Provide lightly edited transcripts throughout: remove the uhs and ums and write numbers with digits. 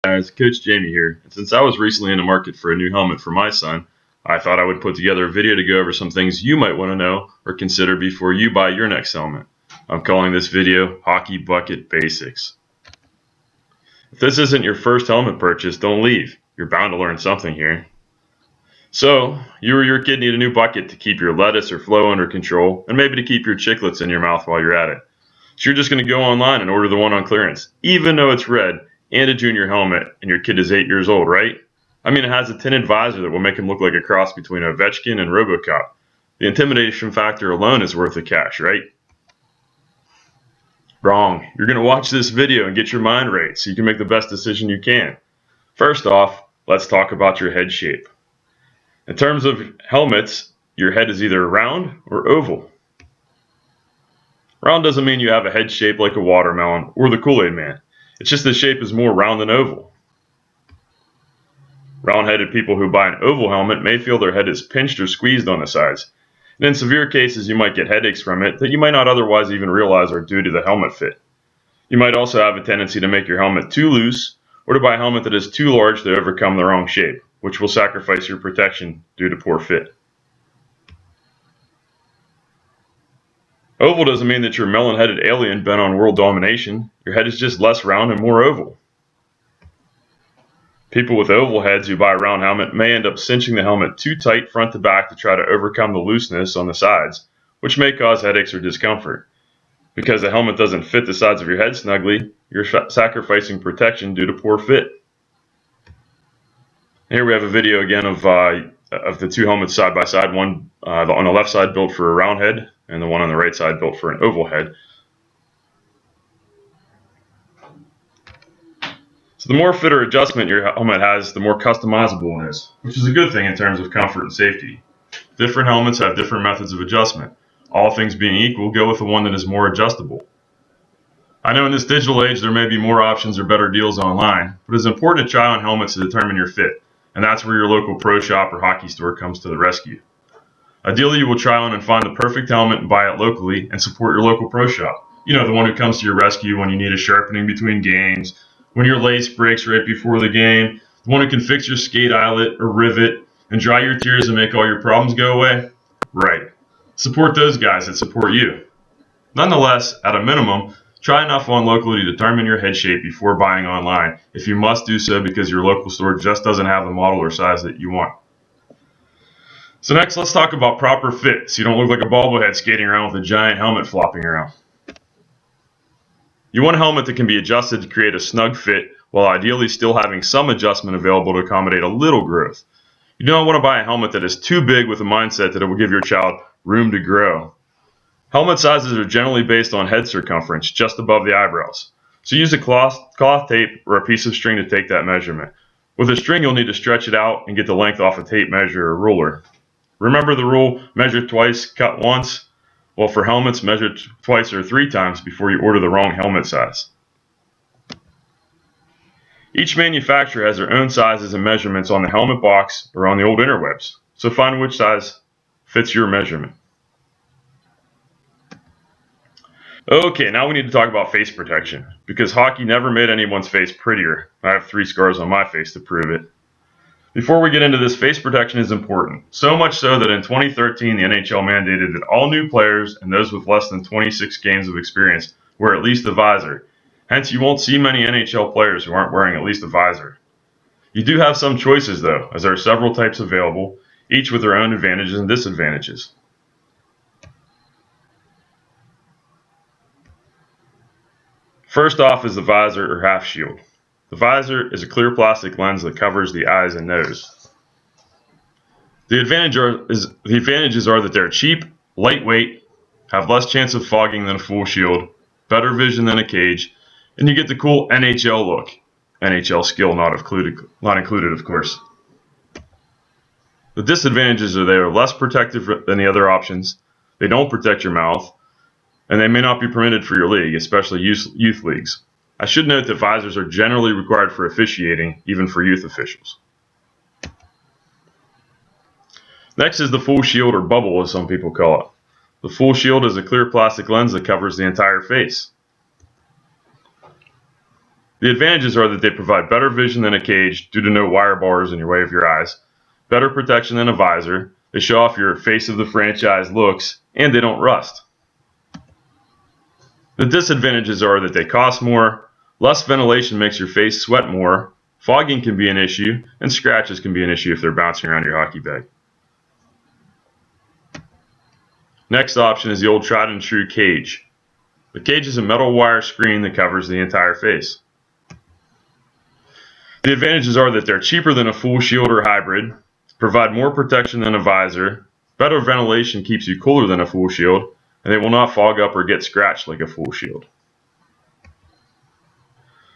Guys, Coach Jamie here, and since I was recently in the market for a new helmet for my son, I thought I would put together a video to go over some things you might want to know or consider before you buy your next helmet. I'm calling this video Hockey Bucket Basics. If this isn't your first helmet purchase, don't leave. You're bound to learn something here. So, you or your kid need a new bucket to keep your lettuce or flow under control, and maybe to keep your chiclets in your mouth while you're at it. So you're just going to go online and order the one on clearance, even though it's red, and a junior helmet, and your kid is 8 years old, right? I mean, it has a tinted visor that will make him look like a cross between Ovechkin and RoboCop. The intimidation factor alone is worth the cash, right? Wrong. You're going to watch this video and get your mind right so you can make the best decision you can. First off, let's talk about your head shape. In terms of helmets, your head is either round or oval. Round doesn't mean you have a head shape like a watermelon or the Kool-Aid Man. It's just the shape is more round than oval. Round-headed people who buy an oval helmet may feel their head is pinched or squeezed on the sides. And in severe cases, you might get headaches from it that you might not otherwise even realize are due to the helmet fit. You might also have a tendency to make your helmet too loose or to buy a helmet that is too large to overcome the wrong shape, which will sacrifice your protection due to poor fit. Oval doesn't mean that you're a melon-headed alien bent on world domination. Your head is just less round and more oval. People with oval heads who buy a round helmet may end up cinching the helmet too tight front to back to try to overcome the looseness on the sides, which may cause headaches or discomfort. Because the helmet doesn't fit the sides of your head snugly, you're sacrificing protection due to poor fit. Here we have a video again of the two helmets side by side, one on the left side built for a round head, and the one on the right side built for an oval head. So the more fit or adjustment your helmet has, the more customizable it is, which is a good thing in terms of comfort and safety. Different helmets have different methods of adjustment. All things being equal, go with the one that is more adjustable. I know in this digital age there may be more options or better deals online, but it's important to try on helmets to determine your fit, and that's where your local pro shop or hockey store comes to the rescue. Ideally, you will try on and find the perfect helmet and buy it locally and support your local pro shop. You know, the one who comes to your rescue when you need a sharpening between games, when your lace breaks right before the game, the one who can fix your skate eyelet or rivet and dry your tears and make all your problems go away. Right. Support those guys that support you. Nonetheless, at a minimum, try enough on locally to determine your head shape before buying online, if you must do so because your local store just doesn't have the model or size that you want. So next, let's talk about proper fit so you don't look like a bobblehead skating around with a giant helmet flopping around. You want a helmet that can be adjusted to create a snug fit while ideally still having some adjustment available to accommodate a little growth. You don't want to buy a helmet that is too big with a mindset that it will give your child room to grow. Helmet sizes are generally based on head circumference, just above the eyebrows. So use a cloth tape or a piece of string to take that measurement. With a string, you'll need to stretch it out and get the length off a tape measure or ruler. Remember the rule, measure twice, cut once? Well, for helmets, measure twice or 3 times before you order the wrong helmet size. Each manufacturer has their own sizes and measurements on the helmet box or on the old interwebs, so find which size fits your measurement. Okay, now we need to talk about face protection, because hockey never made anyone's face prettier. I have 3 scars on my face to prove it. Before we get into this, face protection is important, so much so that in 2013 the NHL mandated that all new players and those with less than 26 games of experience wear at least a visor. Hence, you won't see many NHL players who aren't wearing at least a visor. You do have some choices though, as there are several types available, each with their own advantages and disadvantages. First off is the visor or half shield. The visor is a clear plastic lens that covers the eyes and nose. The advantages are that they're cheap, lightweight, have less chance of fogging than a full shield, better vision than a cage, and you get the cool NHL look. NHL skill not included, of course. The disadvantages are they are less protective than the other options, they don't protect your mouth, and they may not be permitted for your league, especially youth leagues. I should note that visors are generally required for officiating, even for youth officials. Next is the full shield, or bubble as some people call it. The full shield is a clear plastic lens that covers the entire face. The advantages are that they provide better vision than a cage due to no wire bars in your way of your eyes, better protection than a visor, they show off your face of the franchise looks, and they don't rust. The disadvantages are that they cost more, less ventilation makes your face sweat more, fogging can be an issue, and scratches can be an issue if they're bouncing around your hockey bag. Next option is the old tried and true cage. The cage is a metal wire screen that covers the entire face. The advantages are that they're cheaper than a full shield or hybrid, provide more protection than a visor, better ventilation keeps you cooler than a full shield, and they will not fog up or get scratched like a full shield.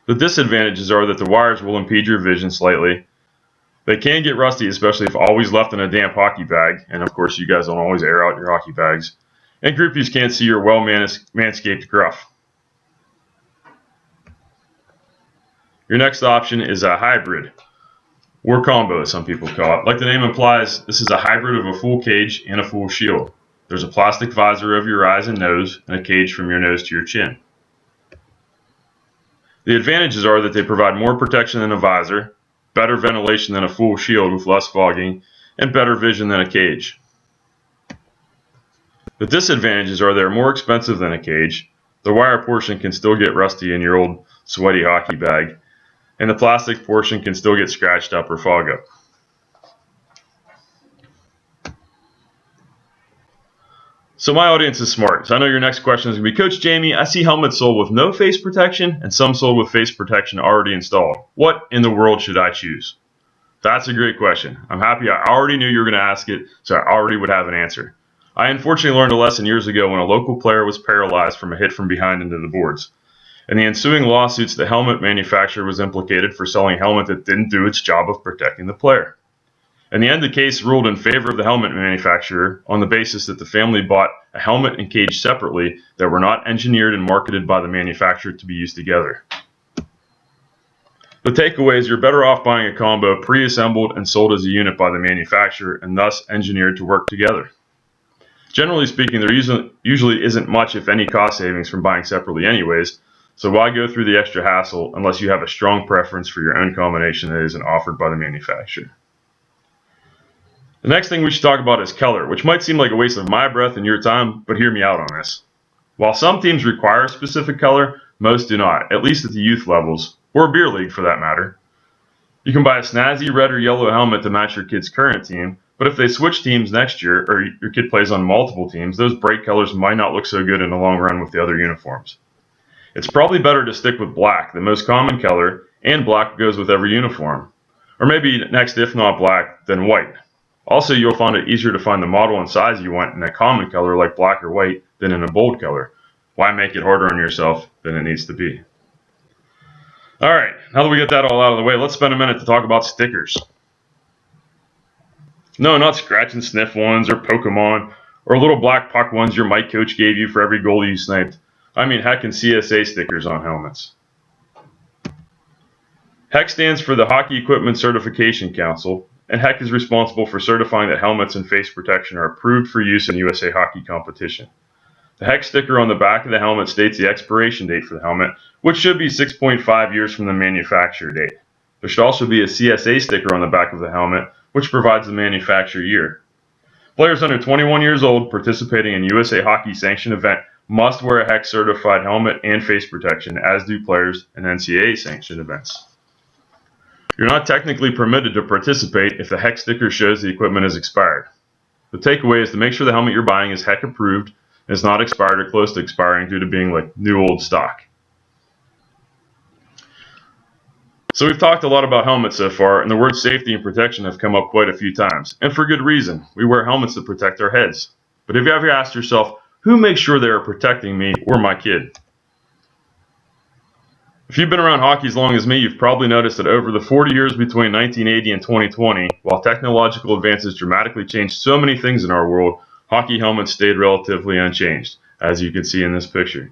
The disadvantages are that the wires will impede your vision slightly. They can get rusty, especially if always left in a damp hockey bag, and of course you guys don't always air out your hockey bags. And groupies can't see your well-manscaped gruff. Your next option is a hybrid, or combo as some people call it. Like the name implies, this is a hybrid of a full cage and a full shield. There's a plastic visor over your eyes and nose, and a cage from your nose to your chin. The advantages are that they provide more protection than a visor, better ventilation than a full shield with less fogging, and better vision than a cage. The disadvantages are they're more expensive than a cage, the wire portion can still get rusty in your old sweaty hockey bag, and the plastic portion can still get scratched up or fog up. So my audience is smart, so I know your next question is going to be, Coach Jamie, I see helmets sold with no face protection and some sold with face protection already installed. What in the world should I choose? That's a great question. I'm happy I already knew you were going to ask it, so I already would have an answer. I unfortunately learned a lesson years ago when a local player was paralyzed from a hit from behind into the boards. In the ensuing lawsuits, the helmet manufacturer was implicated for selling a helmet that didn't do its job of protecting the player. In the end, the case ruled in favor of the helmet manufacturer on the basis that the family bought a helmet and cage separately that were not engineered and marketed by the manufacturer to be used together. The takeaway is you're better off buying a combo pre-assembled and sold as a unit by the manufacturer and thus engineered to work together. Generally speaking, there usually isn't much, if any, cost savings from buying separately anyways, so why go through the extra hassle unless you have a strong preference for your own combination that isn't offered by the manufacturer. The next thing we should talk about is color, which might seem like a waste of my breath and your time, but hear me out on this. While some teams require a specific color, most do not, at least at the youth levels, or a beer league for that matter. You can buy a snazzy red or yellow helmet to match your kid's current team, but if they switch teams next year, or your kid plays on multiple teams, those bright colors might not look so good in the long run with the other uniforms. It's probably better to stick with black, the most common color, and black goes with every uniform. Or maybe next, if not black, then white. Also, you'll find it easier to find the model and size you want in a common color like black or white than in a bold color. Why make it harder on yourself than it needs to be? Alright, now that we get that all out of the way, let's spend a minute to talk about stickers. No, not scratch and sniff ones or Pokemon or little black puck ones your Mike coach gave you for every goal you sniped. I mean HECC and CSA stickers on helmets. HECC stands for the Hockey Equipment Certification Council, and HECC is responsible for certifying that helmets and face protection are approved for use in USA hockey competition. The HECC sticker on the back of the helmet states the expiration date for the helmet, which should be 6.5 years from the manufacturer date. There should also be a CSA sticker on the back of the helmet, which provides the manufacturer year. Players under 21 years old participating in USA Hockey sanctioned event must wear a HECC certified helmet and face protection, as do players in NCAA sanctioned events. You're not technically permitted to participate if the HECC sticker shows the equipment is expired. The takeaway is to make sure the helmet you're buying is HECC approved and is not expired or close to expiring due to being like new old stock. So we've talked a lot about helmets so far, and the words safety and protection have come up quite a few times, and for good reason. We wear helmets to protect our heads. But have you ever asked yourself, who makes sure they are protecting me or my kid? If you've been around hockey as long as me, you've probably noticed that over the 40 years between 1980 and 2020, while technological advances dramatically changed so many things in our world, hockey helmets stayed relatively unchanged, as you can see in this picture.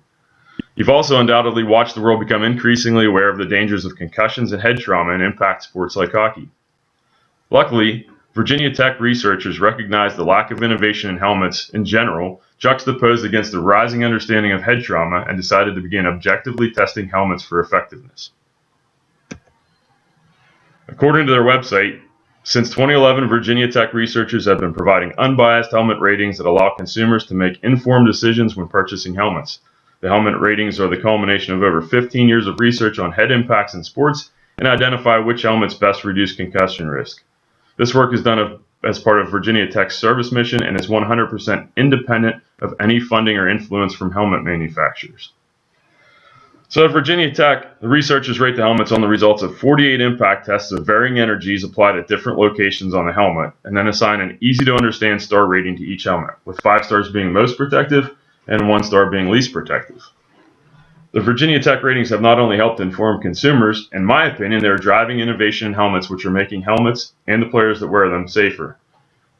You've also undoubtedly watched the world become increasingly aware of the dangers of concussions and head trauma in impact sports like hockey. Luckily, Virginia Tech researchers recognized the lack of innovation in helmets in general, juxtaposed against the rising understanding of head trauma, and decided to begin objectively testing helmets for effectiveness. According to their website, since 2011, Virginia Tech researchers have been providing unbiased helmet ratings that allow consumers to make informed decisions when purchasing helmets. The helmet ratings are the culmination of over 15 years of research on head impacts in sports and identify which helmets best reduce concussion risk. This work is done as part of Virginia Tech's service mission and is 100% independent of any funding or influence from helmet manufacturers. So at Virginia Tech, the researchers rate the helmets on the results of 48 impact tests of varying energies applied at different locations on the helmet, and then assign an easy-to-understand star rating to each helmet, with 5 stars being most protective and 1 star being least protective. The Virginia Tech ratings have not only helped inform consumers, in my opinion, they are driving innovation in helmets, which are making helmets and the players that wear them safer.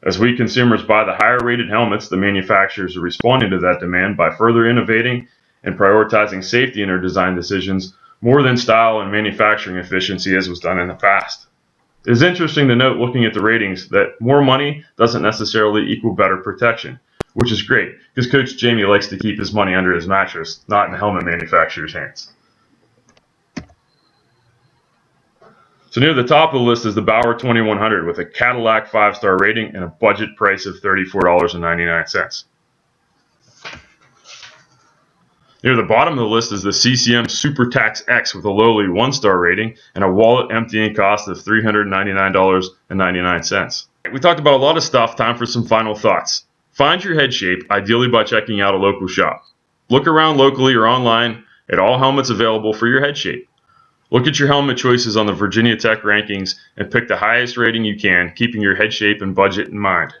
As we consumers buy the higher-rated helmets, the manufacturers are responding to that demand by further innovating and prioritizing safety in their design decisions more than style and manufacturing efficiency as was done in the past. It is interesting to note, looking at the ratings, that more money doesn't necessarily equal better protection, which is great because Coach Jamie likes to keep his money under his mattress, not in the helmet manufacturer's hands. So near the top of the list is the Bauer 2100 with a Cadillac 5-star rating and a budget price of $34.99. Near the bottom of the list is the CCM SuperTax X with a lowly 1-star rating and a wallet emptying cost of $399.99. We talked about a lot of stuff, time for some final thoughts. Find your head shape, ideally by checking out a local shop. Look around locally or online at all helmets available for your head shape. Look at your helmet choices on the Virginia Tech rankings and pick the highest rating you can, keeping your head shape and budget in mind.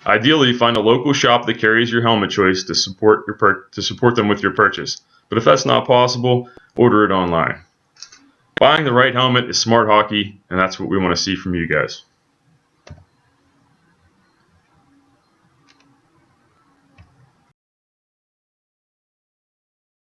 Ideally, find a local shop that carries your helmet choice to support them with your purchase. But if that's not possible, order it online. Buying the right helmet is smart hockey, and that's what we want to see from you guys.